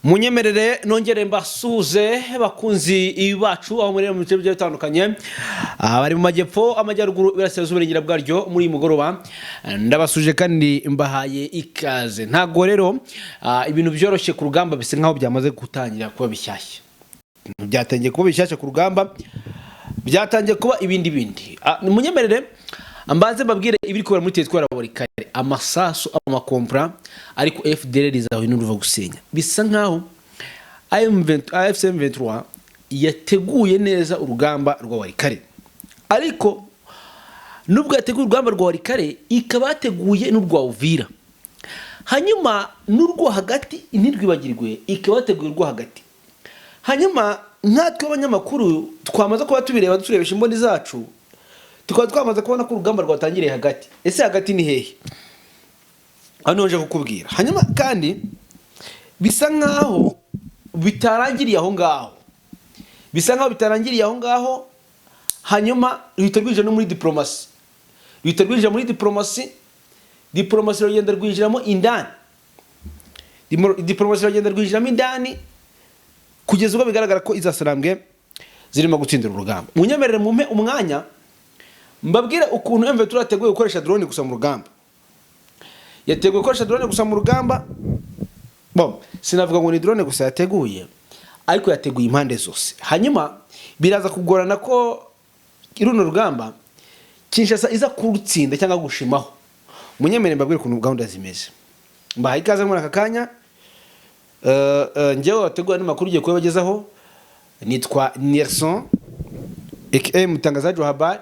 Munyemerere nongere mbasuze bakunzi bacu aho muri mu bice bitandukanye bari mu majyepfo amajyaruguru birasezwe uburengera bwaryo muri mugoroba ndabasuje kandi mbahaye ikaze ntago rero ibintu byoroshye ku rugamba bise nkaho byamaze gutangira kuba bishyashya byatangiye kuba bishyashya ku rugamba byatangiye kuba ibindi munyemerere ambanze mbabwire ibiri kubera muri Tetwara Warikare amasasu amakompra ariko FDL rizaho n'uruva gusenya bisa nkaho AFC M23 yateguye neza urugamba rwa Warikare ariko nubwo yateguye urugamba rwa Warikare ikabateguye n'urwa Uvira hanyuma n'urwo hagati intirwibagirwe ikabateguye urwo hagati hanyuma natwe abanyamakuru twamaze kuba tubireba turebesha imboni zacu tukaba twamaze kubona ko urugamba rwatangiriye hagati ese hagati ni hehe hano nje kukubwira hanyuma kandi bisa nkaho bitarangiriye aho ngaho hanyuma rwitabwije no muri diplomasi rugenda rwinjiramo indani kugeza ubwo bigaragara ko izasarambwe zirimo gutsindira urugamba munyemerere mumpe umwanya mbabwire ukuntu M23 yateguye gukoresha drone gusa mu rugamba yateguye gukoresha drone gusa mu rugamba sinavuga ngo ni drone gusa yateguye ariko yateguye impande zose hanyuma biraza kugorana ko iruno rugamba Kinshasa iza kurutsinda cyangwa gushimaho munyemere mbabwire ukuntu gahunda zimeze mbahaye ikaze muri aka kanya njyewe wateguye n'amakuru ugiye kubagezaho nitwa Nelson mutangazaji wa habari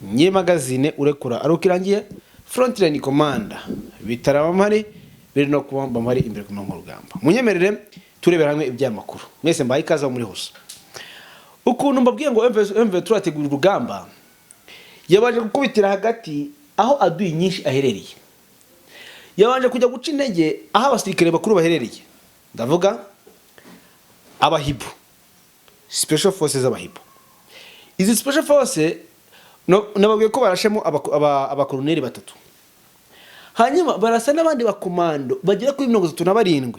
nye magazine urekura arukirangiye frontline commander bitarabamari biri no kubamba mari imbere ku rugamba munyemerere turebera hamwe ibyamakuru mwese mbaye ikaze muri hose ukuntu mbabwiye ngo M23 ategura urugamba yabanje gukubitira hagati aho aduyi nyinshi aherereye yabanje kujya guca intege aho abasirikare bakuru baherereye ndavuga abahibu special forces abahibu izi special forces nababwiye ko barashemo abakoloneli batatu hanyuma barasa n'abandi bakomando bagera kuri 37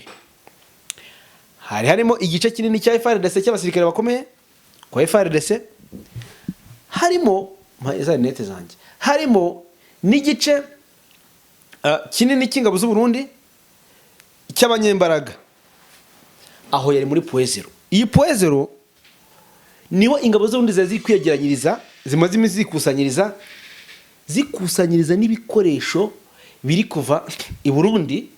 harimo igice kinini cya FARDC cy'abasirikare bakomeye kwa FARDC harimo mpayezanete zanjye harimo n'igice kinini cy'ingabo z'u Burundi cy'abanyembaraga aho yari muri Poezero iyi Poezero niho ingabo z'undi zazi kwiyegeranyiriza zimaze imizi zikusanyiriza n'ibikoresho biri kuva i Burundi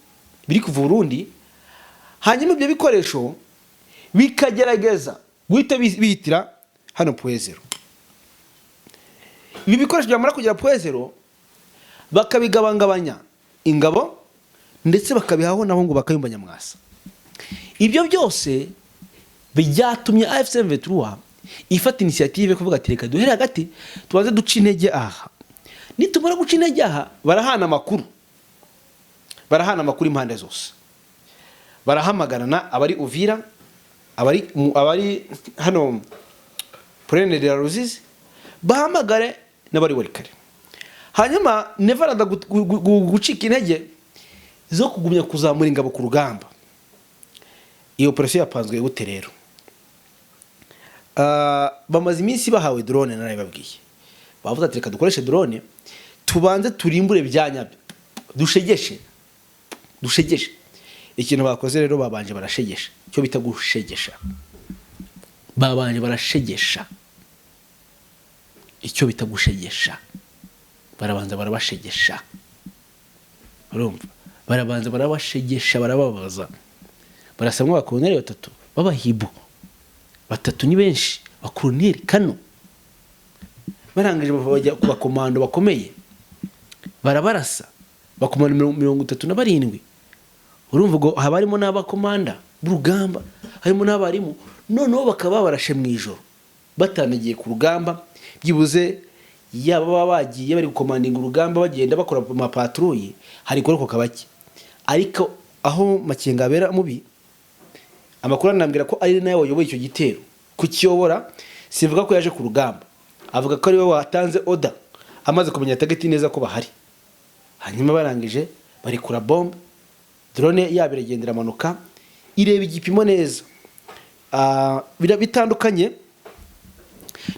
hanyuma ibyo bikoresho bikagerageza guhita bihitira hano Poezero ibi bikoresho byamara kugera Poezero bakabigabangabanya ingabo ndetse bakabihaho nabo ngo bakayumba Nyamwasa ibyo byose byatumye AFC M23 ifata initiative kuvuga ati reka duhere hagati tubaze duca intege aha nitumara guca intege aha barahana amakuru impande zose barahamagarana abari Uvira abari hano Preneur de la Ruzizi bahamagare n'abari Warikare hanyuma neverada gucika intege zo kugumya kuzamura ingabo ku rugamba iyo operation yapanzwe gute rero bamaze iminsi bahawe drone narababwiye bavuze ati reka dukoreshe drone tubanze turimbure byanyabyo dushegeshe ikintu bakoze rero babanje barashegesha cyo bita gushegesha icyo bita gushegesha barabanza barabashegesha urumva barabanza barabashegesha barababaza barasamwa abakoloneli batatu babahibu batatu ni benshi bakoloneli kano barangije bajya ku bakomando bakomeye barabarasa bakomando 37 urumva ngo habarimo n'abakomanda b'urugamba harimo n'abarimu noneho bakaba barashe mu ijoro batanagiye ku rugamba byibuze yaba bagiye bari gukomandinga urugamba bagenda bakora amapatrouille hari koroko kabaki ariko aho Makenga abera mubi amakuru anambwira ko ari nayo wayoboye icyo gitero kukiyobora sivuga ko yaje ku rugamba avuga ko ari we watanze order amaze kumenya target neza ko bahari hanyuma barangije bari kura bombe drone yabiragendera manuka ireba igipimo neza. Bitandukanye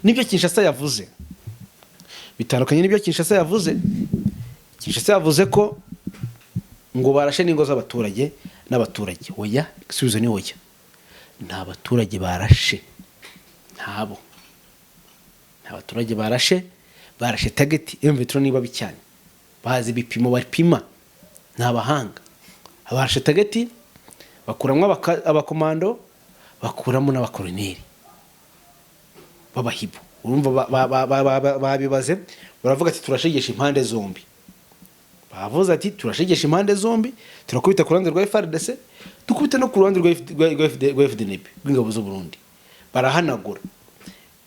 n'ibyo Kinshasa yavuze. Kinshasa yavuze ko ngo barashe n'ingo z'abaturage n'abaturage. Oya, igisubizo ni oya. Nta baturage barashe. Nta baturage barashe target M23 niba bicyane. Bazi bipimo bapima. Nta bahanga. Barashe target bakuramwe abakomando, bakuramo n'abakoloneli babahibo. Urumva babibaze, baravuga ati turashegesha impande zombi. Bavuze ati turashegesha impande zombi, turakubita ku ruhande rwa FARDC, tukubita no ku ruhande rwa FDNP rw'ingabo z'u Burundi. Barahanagura.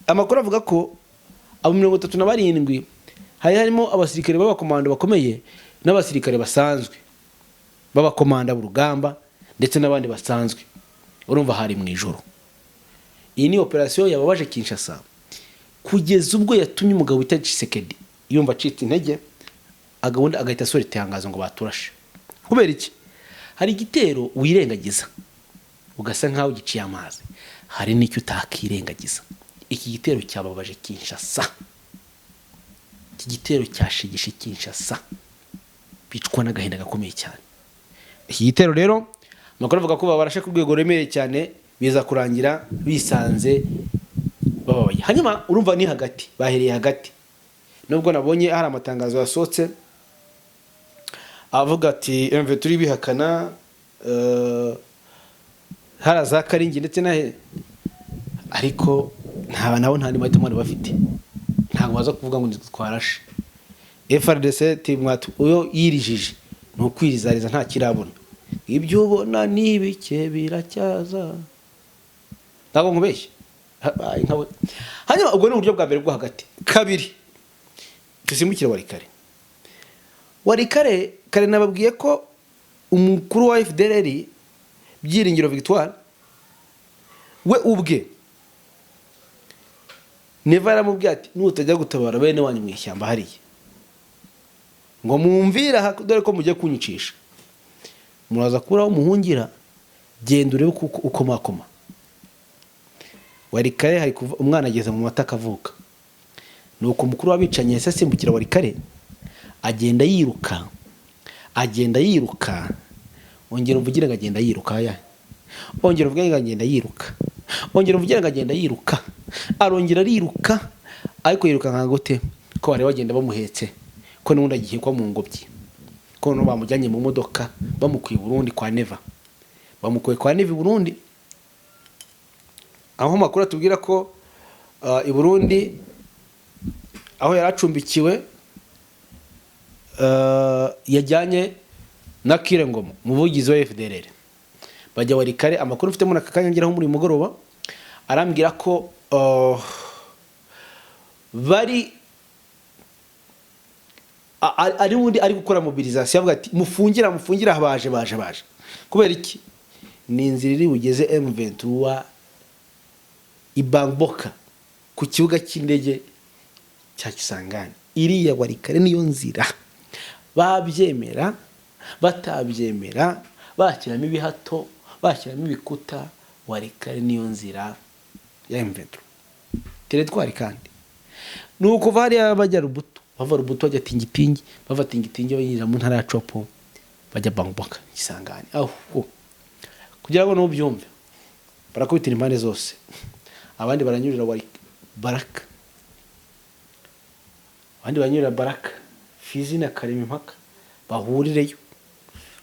Amakuru avuga ko abo 37 harimo abasirikare b'abakomando bakomeye n'abasirikare basanzwe b'abakomanda b'urugamba ndetse n'abandi basanzwe. Urumva hari mu ijoro. Iyi ni operation yababaje Kinshasa kugeza ubwo yatumye umugabo wita Tshisekedi yumva acitse intege, agahunda agahita asora itangazo ngo baturashe. Kubera iki? Hari igitero wirengagiza ugasa nkaho giciye amazi, hari n'icyo utakirengagiza. Iki gitero cyababaje Kinshasa. Iki gitero cyashigishe Kinshasa, bicwa n'agahinda gakomeye cyane. Iki gitero rero makuru avuga ko babarashe ku rwego remereye cyane, biza kurangira bisanze babaye. Hanyuma urumva ni hagati, bahereye hagati. Nubwo nabonye hari amatangazo yasohotse avuga ati M23 bihakana haraza Karingi ndetse nahe, ariko nabo nta mahitamo bafite. Ntabwo baza kuvuga ngo twarashe. FARDC timwatu uyo yirijije no kwirizariza nta kirabona. Ibyo ubona nibike biracyaza. Ntabwo nkubeshye. Hanyuma ubwo ni uburyo bwa mbere bwo hagati. Kabiri, tusimukire Warikare kare nababwiye ko umukuru wa FDLR Byiringiro Victoire we ubwe neva yaramubwiye ati nutajya gutabara bene wanyu mu ishyamba hariye ngo mumvira dore ko mujye kunyicisha, muraza kuraho muhungira, genda urebe uko makoma. Warikare hari kuva umwana ageze mu mata akavuka. Nuko mukuru wabicanye yese asimbukira Warikare, agenda yiruka ongera umvugira ngo agenda yiruka ya ongera uvugira ngo agenda yiruka ongera umvugira ngo agenda yiruka arongera ariruka, ariko yiruka nkagote ko bari bagenda bamuhetse, ko n'undi agiye kwa mu ngobyi, ko no bamujyanye mu modoka bamukuye Burundi kwa Neva, bamukuye kwa Neva Burundi. Aho makuru atubwira ko i Burundi aho yaracumbikiwe yajyanye na Kirengoma muvugizi wa FDLR. Bajya Warikare, amakuru mfite mu nakakanyangiraho muri mugoroba arambwira ko bari ari wundi ari gukora mobilisation, avuga ati mufungira baje. Kubera iki? Ni inzira iri bugeze M23 ibamboka ku kibuga cy'indege cya Kisangani. Iriya Warikare niyo nzira. Babyemera batabyemera, bashyiramo ibihato, bashyiramo ibikuta, Warikare niyo nzira ya M23. Teretwari kandi nuko bari abajya Rubuto, bava Rubuto bajya Tingitingi, bava Tingitingi bayinjira mu ntara ya Chopo, bajya Bangboka Kisangani. Aho kugira ngo n'ubyumve barakubitira impande zose, abandi baranyurira Baraka, abandi banyurira Baraka, Fizi na Karema impaka bahurireyo.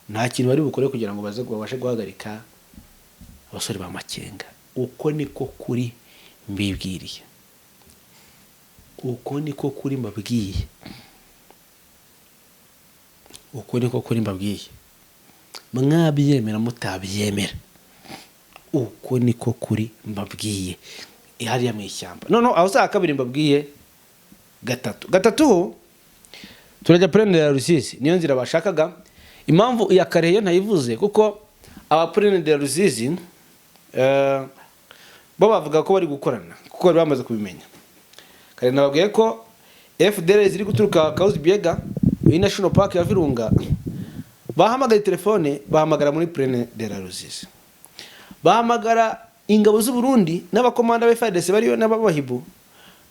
Nta kintu bari bukore kugira ngo babashe guhagarika abasore ba Makenga. Uko niko kuri mbibwiriye, uko niko kuri mbabwiye, uko niko kuri mbabwiye. Mwabyemera mutabyemera, uko niko kuri mbabwiye. Ihari mu ishyamba no aho saa kabiri mbabwiye gatatu turajya prendre la Rusizi, niyo nzira bashakaga. Impamvu iya Kareyo ntayivuze kuko aba prendre la Rusizi bo bavuga ko bari gukorana, kuko bari bamaze kubimenya. Kare nababwiye ko FDL ziri guturuka Kauzi Biega muri National Park ya Virunga, bahamagaye telefone, bahamagara muri prendre la Rusizi. bahamagara ingabo z'u Burundi n'abakomanda ba FARDC bariyo n'abahibu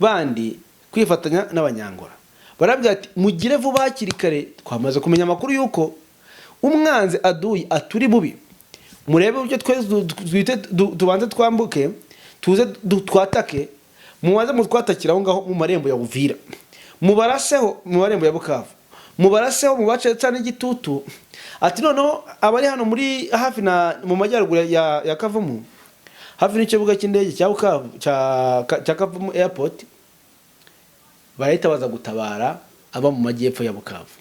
bandi kwifatanya n'abanyangora. Barabwira ati mugire vuba hakiri kare, twamaze kumenya amakuru yuko umwanzi aduyi aturi bubi, murebe uburyo twite tubanze twambuke tuze twatake, mubanze mutwatakira aho ngaho mu marembo ya Uvira, mubaraseho mu marembo ya Bukavu, mubaraseho mu bace cyane igitutu. Ati noneho abari hano muri hafi na mu majyaruguru ya Kavumu, hafi n'ikibuga cy'indege cya Bukavu cya Kavumu airport, barahita baza gutabara aba mu majyepfo ya Bukavu.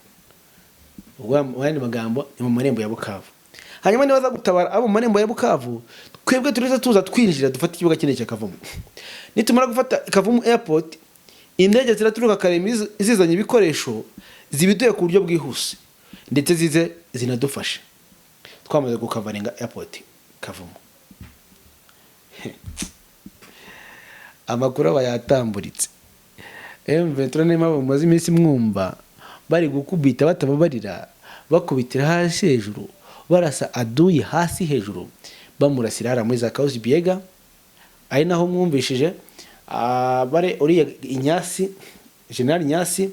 Ubwo mu magambo ni mu marembo ya Bukavu. Hanyuma ni baza gutabara abo mu marembo ya Bukavu, twebwe turiza tuza twinjira dufata ikibuga cy'indege cya Kavumu. Nitumara gufata Kavumu airport, indege ziraturuka kare zizanye ibikoresho zibiduye ku buryo bwihuse, ndetse zize zinadufasha. Twamaze gukavaringa airport Kavumu. Amakuru bayatamburitse. M23 nema bamaze iminsi mwumva bari gukubita batababarira, bakubitira hasi hejuru, barasa aduyi hasi hejuru, bamurasira hara muri za Kauzi Biega. Ari naho mwumvishije bare uriya Inyasi, General Inyasi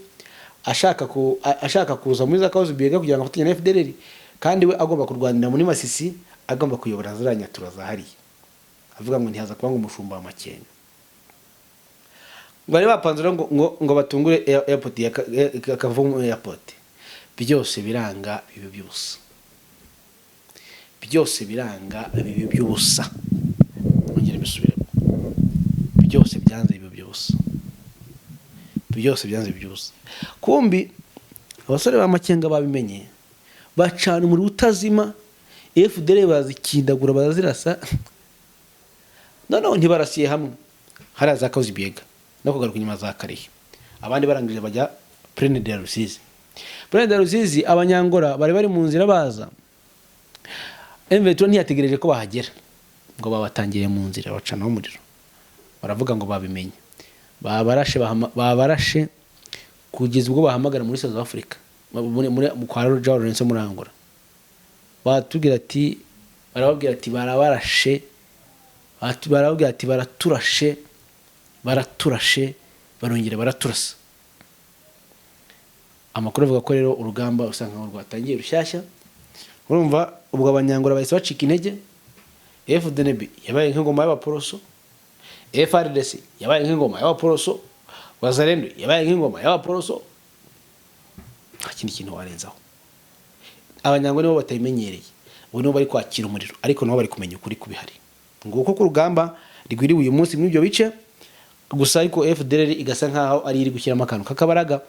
ashaka kuza muri za Kauzi Biega kugira ngo afatanye na FDLR, kandi we agomba kurwanira muri Masisi, agomba kuyobora ziranya turazahariye. Avuga ngo ntihaza kuba ngo umushumba wa Makenga. Bari bapanzura ngo batungure airport ya Kavumu airport. Byose biranga bibi byubusa. Byose biranga bibi byubusa. Ongera bisubiremo. Byose byanze bibi byubusa. Byose byanze bibi byubusa. Kumbi abasore ba Makenga babimenye, bacana muri utazima, FDL bazikindagura bazirasa. Noneho ntibarasiye hamwe. Haraza Kauzi Biega no kugaruka inyuma za Karehe. Abandi barangije bajya Plaine de Rusizi. Plaine de Rusizi abanyangora bari mu nzira baza. M23 ntiyategereje ko bahagera ngo babatangiye mu nzira bacana umuriro. Baravuga ngo babimenye. Babarashe kugeza ubwo bahamagara muri South Africa. Mu kwa Roger Lawrence muri Angola. Batubwira ati barababwira ati barabarashe. Barababwira ati baraturashe barongera baraturasa. Amakuru avuga ko rero urugamba usanga rwatangiye rushyashya. Urumva ubwo abanyangora bahise bacika intege. FDNB yabaye nk'ingoma y'abaporoso, FARDC yabaye nk'ingoma y'abaporoso, Wazalendo yabaye nk'ingoma y'abaporoso. Ikindi kintu warenzaho, abanyangora nibo batayimenyereye, ubu nibo bari kwakira umuriro, ariko nibo bari kumenya ukuri kubihari. Nguko ko urugamba rigwiriwe uyu munsi muri ibyo bice, gusa ariko FDLR igasa nkaho ari iri gushyiramo akantu kakabaraga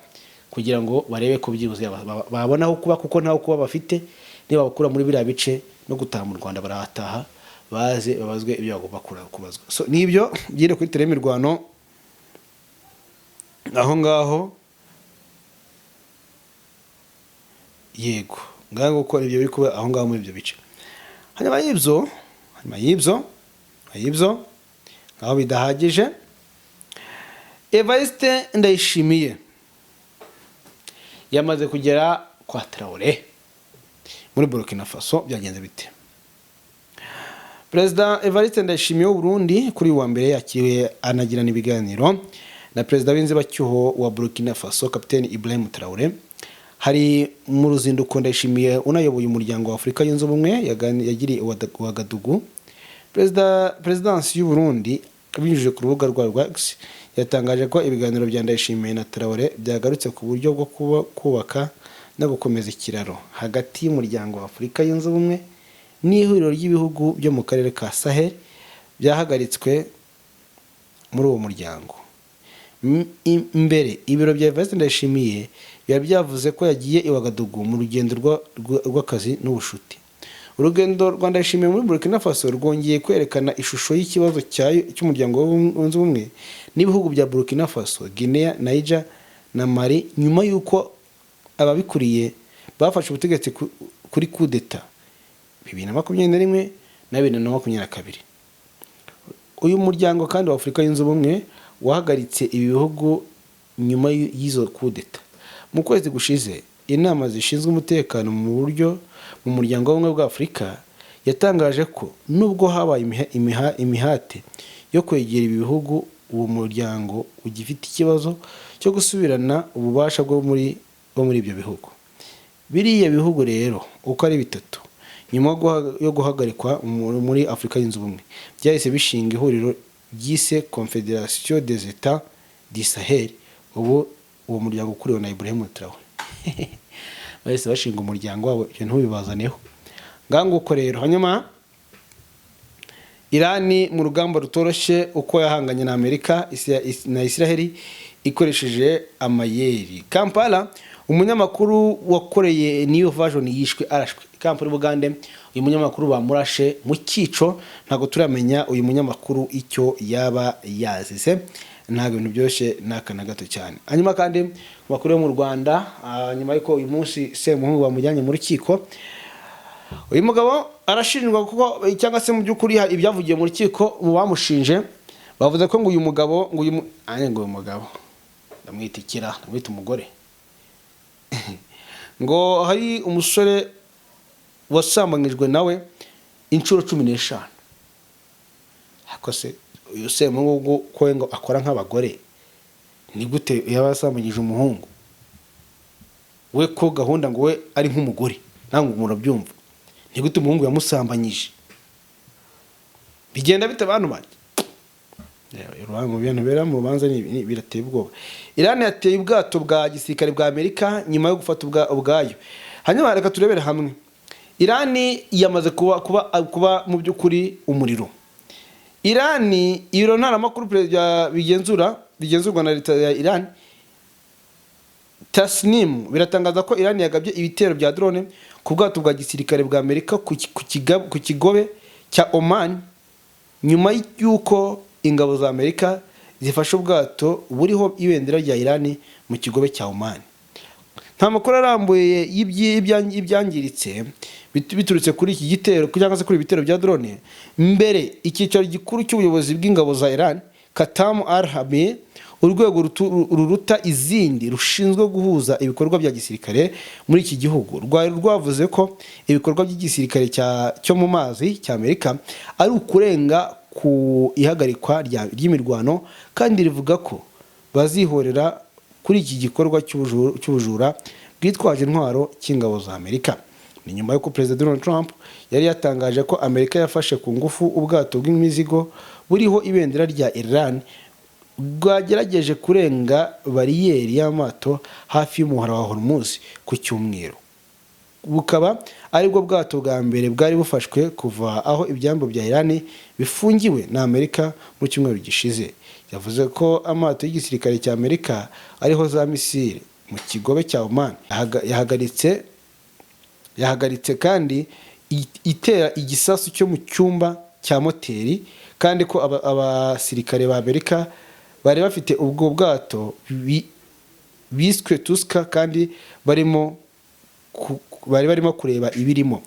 kugira ngo barebe ko byibuze babonaho kuba, kuko ntaho kuba bafite. Niba bakura muri biriya bice no gutaha mu Rwanda barahataha, baze babazwe ibyo bagomba kubazwa. So nibyo byire kuri telemirwano aho ngaho. Yego ngaho gukora ibyo biri kuba aho ngaho muri ibyo bice. Hanyuma y'ibyo aho bidahagije, Evariste Ndayishimiye yamaze kugera kwa Traoré muri Burkina Faso. Byagenze bite? President Evariste Ndayishimiye w'u Burundi kuri wa mbere yakiriwe anagirana ibiganiro na President w'inzibacyuho wa Burkina Faso Capitaine Ibrahim Traoré. Hari mu ruzinduko Ndayishimiye unayoboye umuryango wa Afrika yunze ubumwe yagiriye Ouagadougou. Presidence y'u Burundi binyujije ku rubuga rwa X yatangaje ko ibiganiro bya Ndayishimiye na Traoré byagarutse ku buryo bwo kubaka no gukomeza ikiraro hagati y'umuryango wa Afrika yunze ubumwe n'ihuriro ry'ibihugu byo mu karere ka Sahel byahagaritswe muri uwo muryango. Imbere ibiro bya Evariste Ndayishimiye byavuze ko yagiye i Ouagadougou mu rugendo rw'akazi n'ubushuti. Urugendo rwa Ndayishimiye muri Burkina Faso rwongeye kwerekana ishusho y'ikibazo cy'umuryango w'ubunzi bumwe n'ibihugu bya Burkina Faso, Guinea, Niger na Mali nyuma y'uko ababikuriye bafashe ubutegetsi kuri coup d'etat 2021 na 2022. Uyu muryango kandi wa Afrika yunze ubumwe wahagaritse ibi bihugu nyuma y'izo coup d'etat. Mu kwezi gushize inama zishinzwe umutekano mu buryo mu muryango w'ubumwe bwa Afrika yatangaje ko nubwo habaye imihate yo kwegera ibi bihugu, uwo muryango ugifite ikibazo cyo gusubirana ububasha bwo muri ibyo bihugu. Biriya bihugu rero uko ari bitatu, nyuma yo guhagarikwa muri Afurika yunze ubumwe, byahise bishinga ihuriro ryise Confédération des États du Sahel. Ubu uwo muryango ukuriwe na Ibrahim Traoré bahise bashinga umuryango wabo, ibyo ntubibazaneho. Nganguko rero, hanyuma Irani mu rugamba rutoroshye uko yahanganye na Amerika na Israel ikoresheje amayeri. Kampala, umunyamakuru wakoreye New Version yishwe arashwe. Kampala Bugande, uyu munyamakuru bamurashe mu cyico, ntago turamenya uyu munyamakuru icyo yaba yazize. Ntago ibintu byoshe nakana gato cyane. Hanyuma kandi makuru yo mu Rwanda, nyuma yuko uyu munsi Semuhungu bamujyanye mu rukiko, uyu mugabo arashinjwa kuko cyangwa se mu by'ukuri ibyavugiye mu rukiko bamushinje, bavuze ko ngo uyu mugabo uyu mugabo ndamwitikira, ndamwita umugore ngo hari umusore wasambanyijwe nawe inshuro 15. Ako se uyu Semuhungu ko ngo akora nk'abagore, ni gute yabasambanyije umuhungu we ko gahunda ngo we ari nk'umugore? Nango murabyumva, ni gute umuhungu yamusambanyije? Bigenda bite abantu banje? Mu bintu bera mu rubanza birateye ubwoba. Irani yateye ubwato bwa gisirikare bwa Amerika nyuma yo gufata ubwayo. Hanyuma reka turebere hamwe. Irani yamaze kuba mu by'ukuri umuriro. Irani, ibiro ntaramakuru perezida bigenzurwa na leta ya Irani, Tasnim, biratangaza ko Irani yagabye ibitero bya drone ku bwato bwa gisirikare bwa Amerika ku kigobe cya Oman, nyuma y'uko ingabo za Amerika zifashe ubwato buriho ibendera rya Irani mu kigobe cya Oman. Nta makuru arambuye y'ibyangiritse biturutse kuri iki gitero cyangwa se kuri ibitero bya drone. Mbere icyicaro gikuru cy'ubuyobozi bw'ingabo za Iran, Qatam al-Hami, urwego ruruta izindi rushinzwe guhuza ibikorwa bya gisirikare muri iki gihugu, rwari rwavuze ko ibikorwa by'igisirikare cyo mu mazi cya Amerika ari ukurenga ku ihagarikwa ry'imirwano, kandi rivuga ko bazihorera kuri iki gikorwa cy'ubujura bwitwaje intwaro cy'ingabo za Amerika. Ni nyuma y'uko President Donald Trump yari yatangaje ko Amerika yafashe ku ngufu ubwato bw'imizigo buriho ibendera rya Iran bwagerageje kurenga bariyeri y'amato hafi y'umuhora wa Hormuz ku cyumweru. Bukaba aribwo bwato bwa mbere bwari bufashwe kuva aho ibyambo bya Iran bifungiwe na Amerika mu cyumweru gishize. Yavuze ko amato y'igisirikare cya Amerika ariho za misile mu kigobe cya Oman yahagaritse kandi itera igisasu cyo mu cyumba cya moteri, kandi ko abasirikare ba Amerika bari bafite ubwo bwato biswe Tuska, kandi bari barimo kureba ibirimo.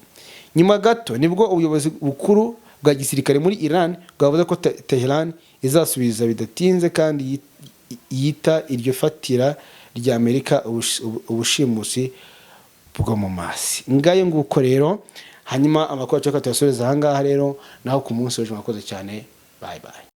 Nyuma gato nibwo ubuyobozi bukuru bwa gisirikare muri Iran bwavuze ko Tehran izasubiza bidatinze kandi yita iryo fatira rya Amerika ubushimusi bwo mu masi. Ngaye nguko rero, hanyuma amakuru cyo katasoreza aha ngaha rero, naho ku munsi w'ejo mwakoze cyane. Bye bye.